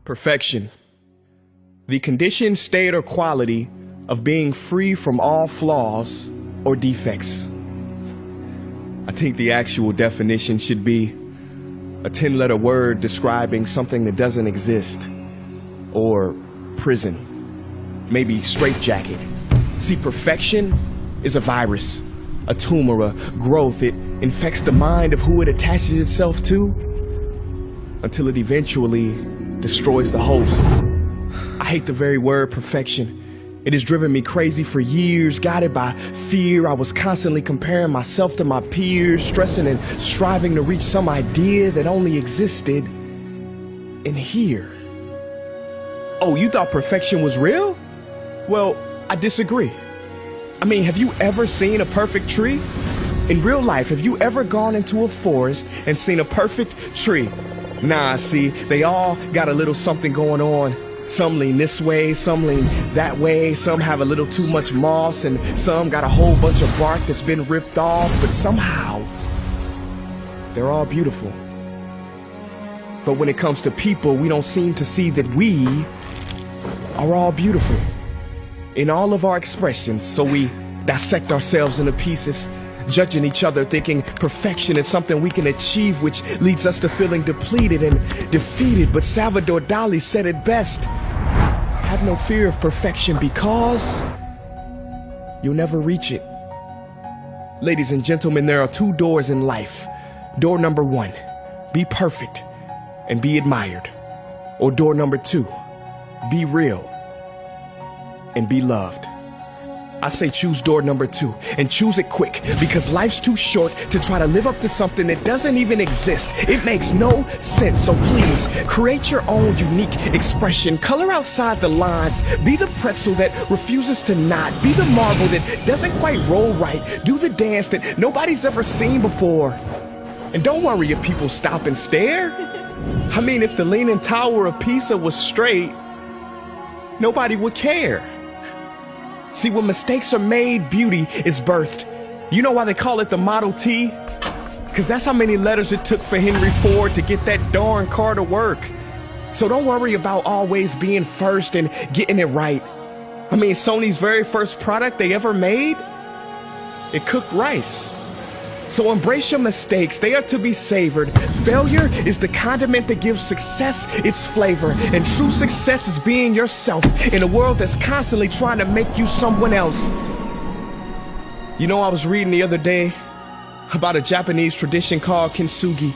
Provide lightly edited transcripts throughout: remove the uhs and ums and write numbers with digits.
Perfection. The condition, state, or quality of being free from all flaws or defects. I think the actual definition should be a 10-letter word describing something that doesn't exist. Or prison. Maybe straitjacket. See, perfection is a virus, a tumor, a growth. It infects the mind of who it attaches itself to until it eventually destroys the host. I hate the very word perfection. It has driven me crazy for years, guided by fear. I was constantly comparing myself to my peers, stressing and striving to reach some idea that only existed in here. Oh, you thought perfection was real? Well, I disagree. I mean, have you ever seen a perfect tree? In real life, have you ever gone into a forest and seen a perfect tree? Nah, see, they all got a little something going on. Some lean this way, some lean that way, some have a little too much moss, and some got a whole bunch of bark that's been ripped off, but somehow, they're all beautiful. But when it comes to people, we don't seem to see that we are all beautiful in all of our expressions, so we dissect ourselves into pieces, judging each other, thinking perfection is something we can achieve, which leads us to feeling depleted and defeated. But Salvador Dali said it best: have no fear of perfection because you'll never reach it. Ladies and gentlemen, there are two doors in life. Door number one, be perfect and be admired. Or door number two, be real and be loved. I say choose door number two, and choose it quick, because life's too short to try to live up to something that doesn't even exist. It makes no sense. So please create your own unique expression. Color outside the lines. Be the pretzel that refuses to knot. Be the marble that doesn't quite roll right. Do the dance that nobody's ever seen before. And don't worry if people stop and stare. I mean, if the Leaning Tower of Pisa was straight, nobody would care. See, when mistakes are made, beauty is birthed. You know why they call it the Model T? Because that's how many letters it took for Henry Ford to get that darn car to work. So don't worry about always being first and getting it right. I mean, Sony's very first product they ever made, it cooked rice. So embrace your mistakes, they are to be savored. Failure is the condiment that gives success its flavor. And true success is being yourself in a world that's constantly trying to make you someone else. You know, I was reading the other day about a Japanese tradition called kintsugi.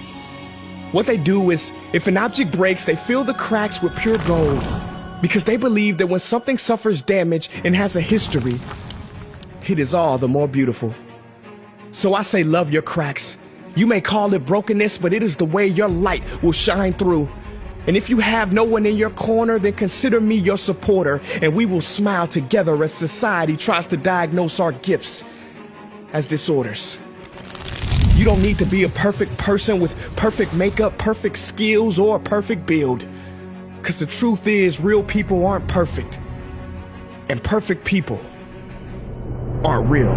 What they do is, if an object breaks, they fill the cracks with pure gold, because they believe that when something suffers damage and has a history, it is all the more beautiful. So I say love your cracks. You may call it brokenness, but it is the way your light will shine through. And if you have no one in your corner, then consider me your supporter, and we will smile together as society tries to diagnose our gifts as disorders. You don't need to be a perfect person with perfect makeup, perfect skills, or a perfect build. Because the truth is, real people aren't perfect. And perfect people aren't real.